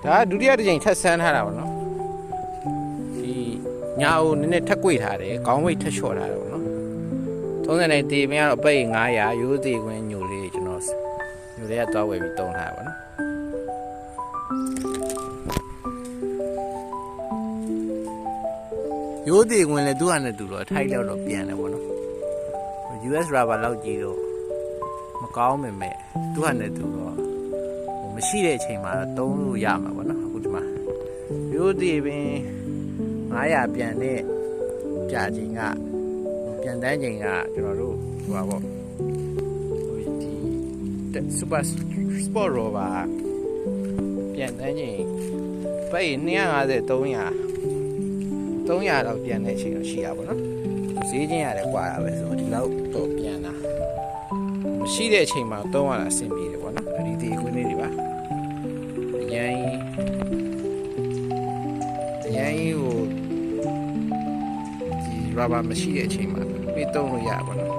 ဒါဒုတိယတစ်ချိန်ထပ်ဆန်းထားတာပေါ့နော်ဒီညာကိုနည်းနည်းထပ်꿰ထားတယ်ခေါင်းဝိတ်ထပ်လျှော့ထားတယ်ပေါ့နော်30နဲ့တေမင်းကတော့အပိတ်900ရိုးသေးခွင်းညိုလေးကျွန်တော်ညိုလေးကသွားဝယ်ပြီးတုံးထားတာပေါ့နော်ရိုးသေးခွင်းလည်းသူ့ဟာနဲ့သူတော့အထိုက်လောက်တော့ပြန်တယ်ပေါ့နော် US rubber လောက်ကြီးတော့မကောင်းပေမဲ့သူ့ဟာနဲ့သူတော့မရှိတဲ့အချိန်မှာတုံးလို့ရမှာပေါ့နော်အခုဒီမှာရိုးသေးပင်900ပြန်တဲ့ပြချိန်ကပြန်တန်းချိန်ကကျွန်တော်တို့ဟိုပါပေါ့ဒီ super sport rubber ပြန်တန်းချိန်ပိတ်250 300လောက်ပြန်တဲ့အချိန်တော့ရှိရပါတော့ဈေးချင်းရတယ်ကွာတာပဲဆိုတော့ဒီလောက်တော့ပြန်တာမရှိတဲ့အချိန်မှာသုံးရတာအဆင်ပြေတယ်ပေါ့နော်အဲ့ဒီခွင်းလေးတွေပါအရင်ဟိုဒီ rubber မရှိတဲ့အချိန်မှာပြေးသုံးလို့ရပါတော့